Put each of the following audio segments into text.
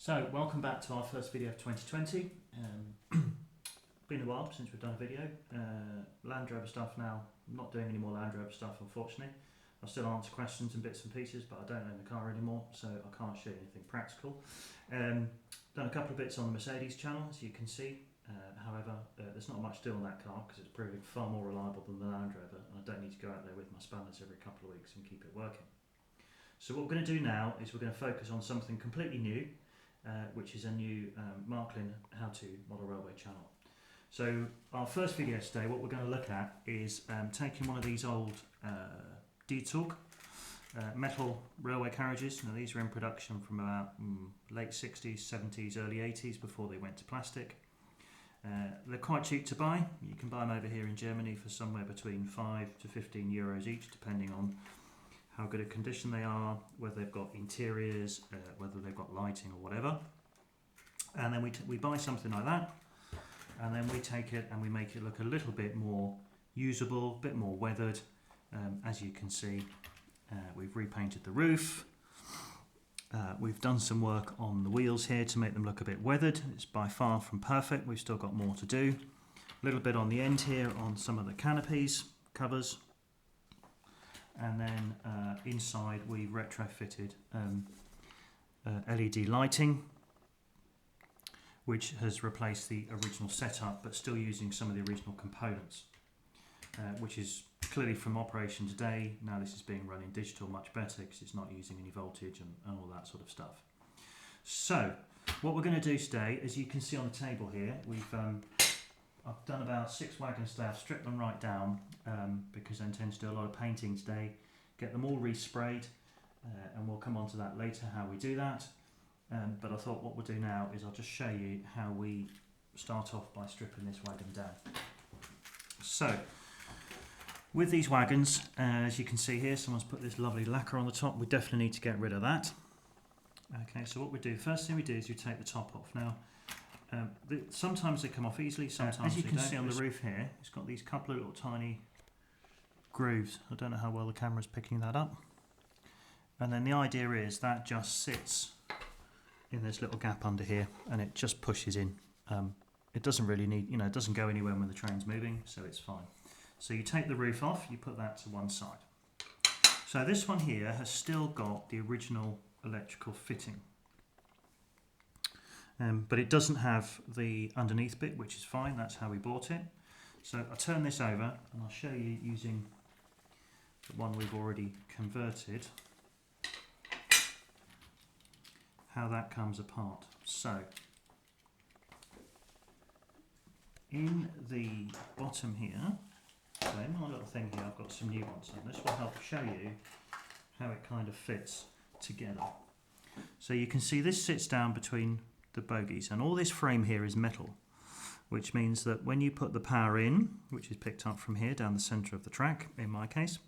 So, welcome back to our first video of 2020. Been a while since we've done a video. Land Rover stuff now. I'm not doing any more Land Rover stuff, unfortunately. I still answer questions and bits and pieces, but I don't own the car anymore, so I can't show you anything practical. Done a couple of bits on the Mercedes channel, as you can see. However, there's not much to do on that car because it's proving far more reliable than the Land Rover, and I don't need to go out there with my spanners every couple of weeks and keep it working. So what we're going to do now is we're going to focus on something completely new, which is a new Marklin how-to model railway channel. So our first video today, what we're going to look at is taking one of these old Disassembling metal railway carriages. Now these are in production from about late 60s, 70s, early 80s before they went to plastic. They're quite cheap to buy. You can buy them over here in Germany for somewhere between 5 to 15 euros each, depending on how good a condition they are, whether they've got interiors, whether they've got lighting or whatever. And then we buy something like that, and then we take it and we make it look a little bit more usable, a bit more weathered. As you can see, we've repainted the roof. We've done some work on the wheels here to make them look a bit weathered. It's by far from perfect. We've still got more to do. A little bit on the end here on some of the canopies, covers. And then inside we've retrofitted LED lighting, which has replaced the original setup, but still using some of the original components, which is clearly from operation today. Now this is being run in digital much better because it's not using any voltage and all that sort of stuff. So what we're going to do today, as you can see on the table here, I've done about 6 wagons today. I've stripped them right down because I intend to do a lot of painting today, get them all resprayed, and we'll come on to that later, how we do that. But I thought what we'll do now is I'll just show you how we start off by stripping this wagon down. So, with these wagons, as you can see here, someone's put this lovely lacquer on the top. We definitely need to get rid of that. Okay, so what we do, the first thing we do is you take the top off. Now, sometimes they come off easily, sometimes as you can see on the roof here, it's got these couple of little tiny grooves. I don't know how well the camera's picking that up. And then the idea is that just sits in this little gap under here and it just pushes in. It doesn't really need, it doesn't go anywhere when the train's moving, so it's fine. So you take the roof off, you put that to one side. So this one here has still got the original electrical fitting. But it doesn't have the underneath bit, which is fine, that's how we bought it. So I'll turn this over and I'll show you using the one we've already converted how that comes apart. So in the bottom here, so in my little thing here I've got some new ones, and this will help show you how it kind of fits together. So you can see this sits down between the bogies, and all this frame here is metal, which means that when you put the power in, which is picked up from here down the centre of the track in my case,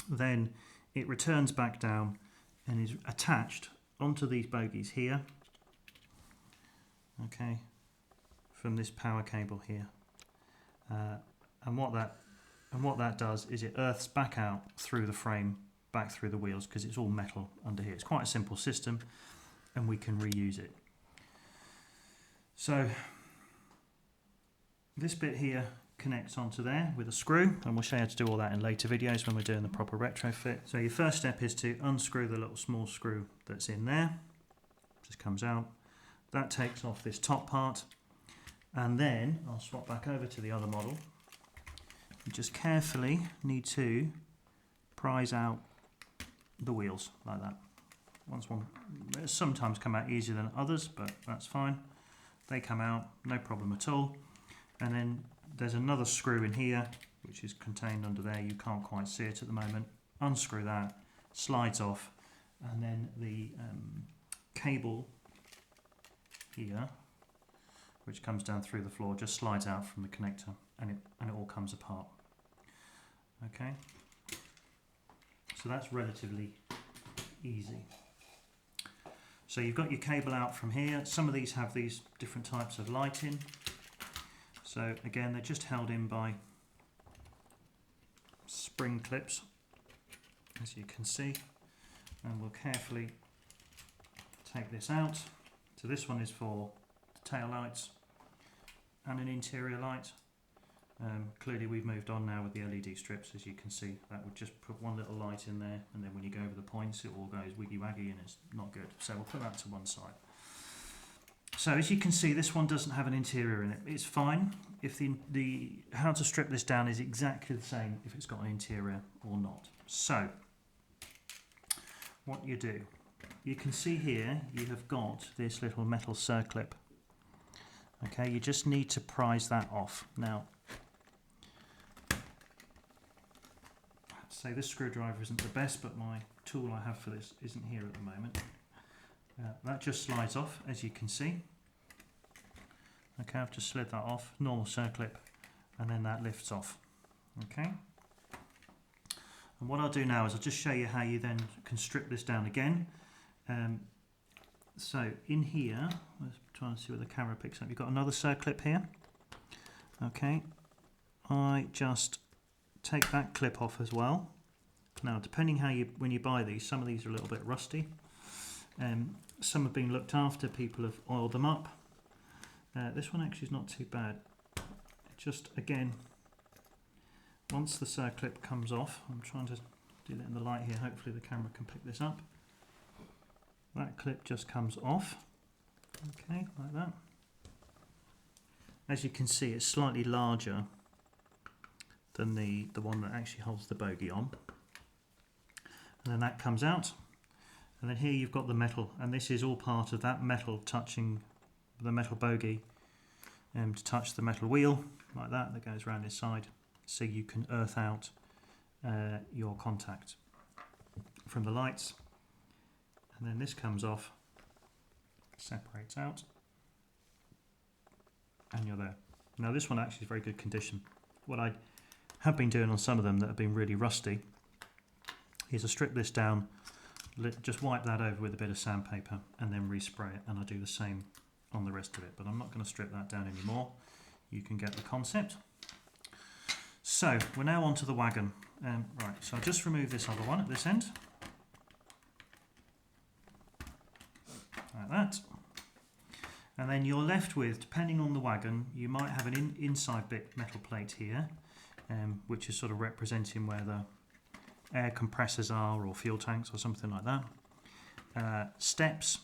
then it returns back down and is attached onto these bogies here, okay, from this power cable here, and what that does is it earths back out through the frame, back through the wheels, because it's all metal under here. It's quite a simple system and we can reuse it. So this bit here connects onto there with a screw, and we'll show you how to do all that in later videos when we're doing the proper retrofit. So your first step is to unscrew the little small screw that's in there. Just comes out. That takes off this top part, and then I'll swap back over to the other model. You just carefully need to prise out the wheels like that. They sometimes come out easier than others, but that's fine. They come out, no problem at all. And then there's another screw in here, which is contained under there. You can't quite see it at the moment. Unscrew that, slides off, and then the cable here, which comes down through the floor, just slides out from the connector, and it all comes apart. Okay, so that's relatively easy. So you've got your cable out from here. Some of these have these different types of lighting. So again, they're just held in by spring clips, as you can see, and we'll carefully take this out. So this one is for tail lights and an interior light. Clearly we've moved on now with the LED strips, as you can see. That would just put one little light in there, and then when you go over the points it all goes wiggy waggy and it's not good. So we'll put that to one side. So as you can see, this one doesn't have an interior in it. It's fine if the how to strip this down is exactly the same if it's got an interior or not. So what you do, you can see here you have got this little metal circlip. Okay, you just need to prise that off. Now, I'd say this screwdriver isn't the best, but my tool I have for this isn't here at the moment. That just slides off, as you can see. Okay, I've just slid that off, normal circlip, and then that lifts off. Okay. And what I'll do now is I'll just show you how you then can strip this down again. So in here, let's try and see where the camera picks up. You've got another circlip here. Okay, I just take that clip off as well. Now, depending how when you buy these, some of these are a little bit rusty. Some have been looked after, people have oiled them up. This one actually is not too bad. Just again, once the circlip comes off, I'm trying to do that in the light here, hopefully the camera can pick this up. That clip just comes off, okay, like that. As you can see, it's slightly larger than the one that actually holds the bogie on. And then that comes out. And then here you've got the metal, and this is all part of that metal touching the metal bogie to touch the metal wheel, like that goes around inside, so you can earth out your contact from the lights. And then this comes off, separates out, and you're there. Now this one actually is very good condition. What I have been doing on some of them that have been really rusty is I strip this down, just wipe that over with a bit of sandpaper and then respray it, and I do the same on the rest of it, but I'm not going to strip that down anymore. You can get the concept. So we're now onto the wagon. Right, so I'll just remove this other one at this end, like that, and then you're left with, depending on the wagon, you might have an inside bit metal plate here, which is sort of representing where the air compressors are, or fuel tanks or something like that. Steps,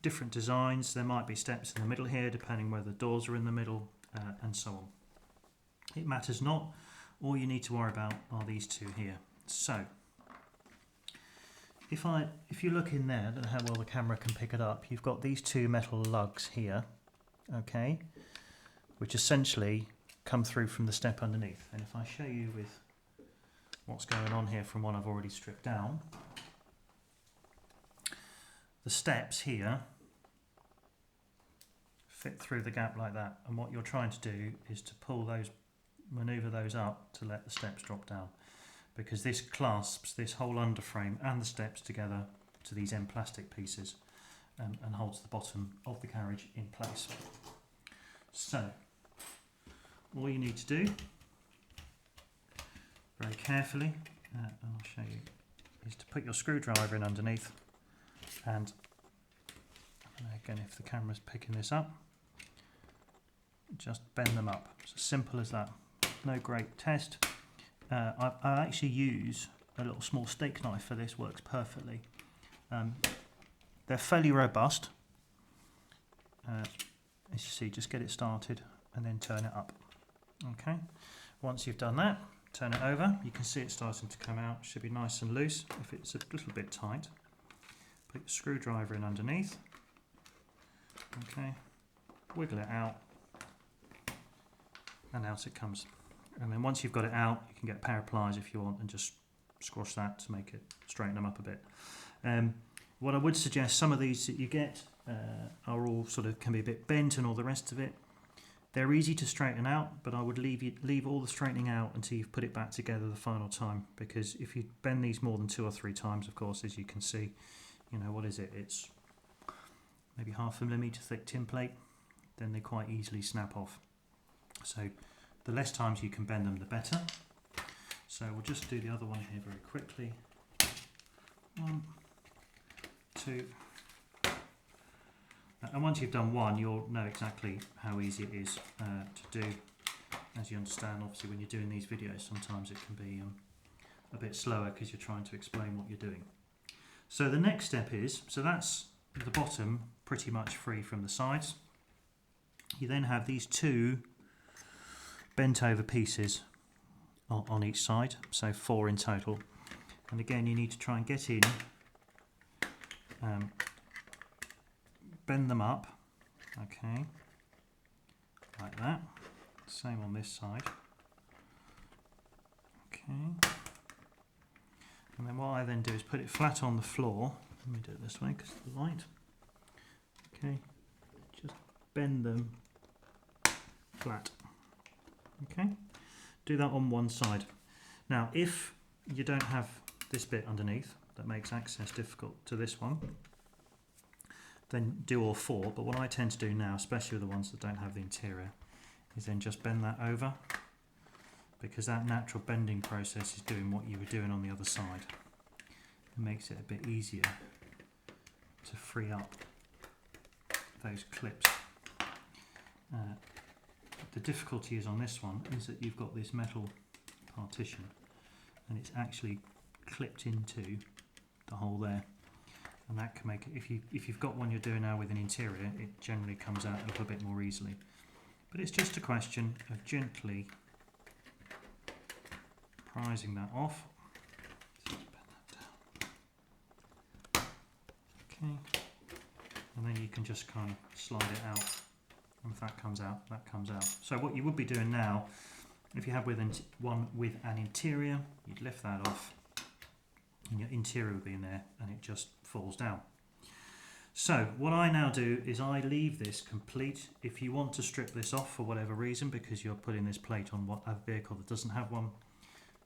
different designs. There might be steps in the middle here depending whether the doors are in the middle, and so on. It matters not. All you need to worry about are these two here. So if you look in there, I don't know how well the camera can pick it up, you've got these two metal lugs here, okay, which essentially come through from the step underneath. And if I show you with what's going on here from what I've already stripped down, the steps here fit through the gap like that, and what you're trying to do is to pull those, maneuver those up to let the steps drop down, because this clasps this whole underframe and the steps together to these end plastic pieces, and holds the bottom of the carriage in place. So all you need to do very carefully, and I'll show you, is to put your screwdriver in underneath, and again, if the camera's picking this up, just bend them up. It's as simple as that. No great test. I actually use a little small steak knife for this, works perfectly. They're fairly robust. As you see, just get it started and then turn it up. Okay, once you've done that, turn it over. You can see it starting to come out. It should be nice and loose. If it's a little bit tight, put your screwdriver in underneath. Okay, wiggle it out, and out it comes. And then once you've got it out, you can get a pair of pliers if you want and just squash that to make it straighten them up a bit. What I would suggest, some of these that you get are all sort of can be a bit bent and all the rest of it. They're easy to straighten out, but I would leave all the straightening out until you've put it back together the final time, because if you bend these more than 2 or 3 times, of course, as you can see, you know, what is it? It's maybe 1/2 millimetre thick tin plate, then they quite easily snap off. So the less times you can bend them, the better. So we'll just do the other one here very quickly. 1, 2, And once you've done one, you'll know exactly how easy it is to do. As you understand, obviously when you're doing these videos, sometimes it can be a bit slower because you're trying to explain what you're doing. So the next step is, so that's the bottom pretty much free from the sides. You then have these two bent over pieces on each side, so 4 in total. And again, you need to try and get in, bend them up, okay, like that. Same on this side. Okay. And then what I then do is put it flat on the floor. Let me do it this way because of the light. Okay. Just bend them flat. Okay. Do that on one side. Now, if you don't have this bit underneath that makes access difficult to this one, then do all 4. But what I tend to do now, especially with the ones that don't have the interior, is then just bend that over, because that natural bending process is doing what you were doing on the other side. It makes it a bit easier to free up those clips. The difficulty is on this one is that you've got this metal partition and it's actually clipped into the hole there, and that can make it, if you've got one you're doing now with an interior, it generally comes out a little bit more easily. But it's just a question of gently prising that off. Okay, and then you can just kind of slide it out, and if that comes out, that comes out. So what you would be doing now, if you have one with an interior, you'd lift that off and your interior would be in there and it just falls down. So what I now do is I leave this complete. If you want to strip this off for whatever reason, because you're putting this plate on a vehicle that doesn't have one,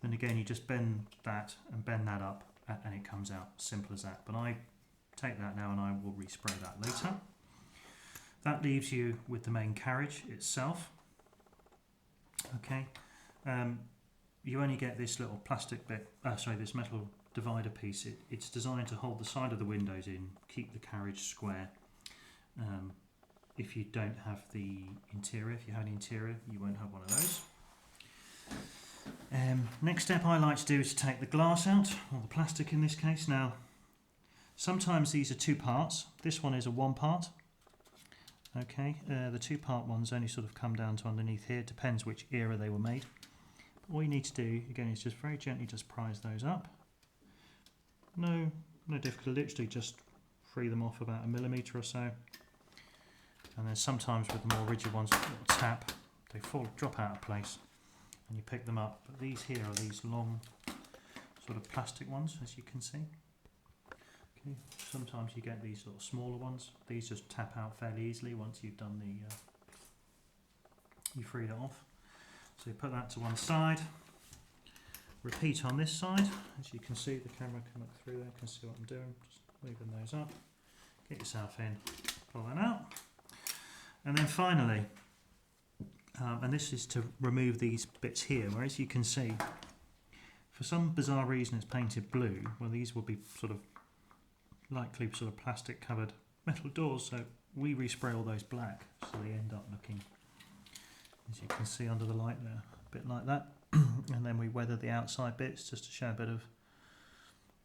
then again you just bend that and bend that up and it comes out, simple as that. But I take that now and I will respray that later. That leaves you with the main carriage itself. Okay, you only get this little plastic bit, this metal divider piece. It's designed to hold the side of the windows in, keep the carriage square. If you don't have the interior, if you had an interior, you won't have one of those. Next step I like to do is to take the glass out, or the plastic in this case. Now, sometimes these are 2 parts. This one is a 1 part. Okay, the 2-part ones only sort of come down to underneath here. It depends which era they were made. All you need to do, again, is just very gently just prise those up. No difficulty, literally just free them off about 1 millimetre or so. And then sometimes with the more rigid ones, a little tap, they drop out of place and you pick them up. But these here are these long sort of plastic ones, as you can see. Okay. Sometimes you get these little smaller ones. These just tap out fairly easily once you've done you freed it off. So you put that to one side. Repeat on this side. As you can see, the camera can look through there, can see what I'm doing. Just moving those up. Get yourself in, pull that out. And then finally, and this is to remove these bits here, whereas you can see, for some bizarre reason it's painted blue. Well, these will be sort of likely sort of plastic covered metal doors, so we respray all those black, so they end up looking, as you can see under the light there, a bit like that. And then we weather the outside bits just to show a bit of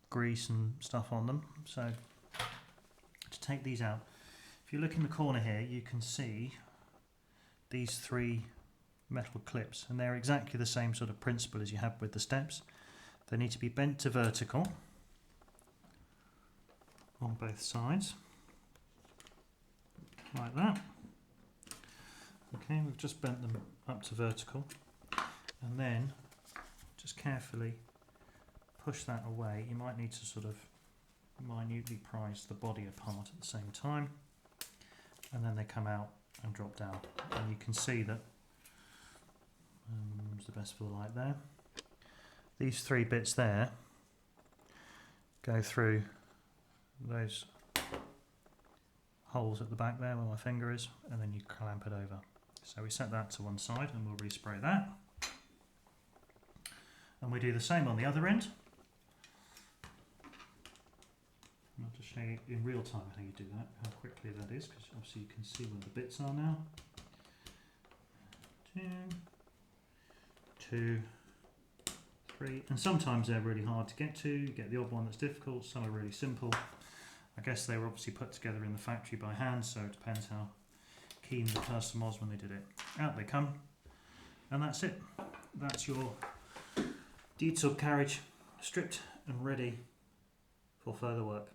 grease and stuff on them. So to take these out, if you look in the corner here, you can see these 3 metal clips, and they're exactly the same sort of principle as you have with the steps. They need to be bent to vertical on both sides, like that. Okay, we've just bent them up to vertical, and then just carefully push that away. You might need to sort of minutely prise the body apart at the same time, and then they come out and drop down, and you can see that it's the best for the light there. These 3 bits there go through those holes at the back there where my finger is, and then you clamp it over. So we set that to one side and we'll respray that. And we do the same on the other end. I'll just show you in real time how you do that, how quickly that is, because obviously you can see where the bits are now. 2, 3, and sometimes they're really hard to get to. You get the odd one that's difficult, some are really simple. I guess they were obviously put together in the factory by hand, so it depends how keen the person was when they did it. Out they come, and that's it. That's your detailed carriage stripped and ready for further work.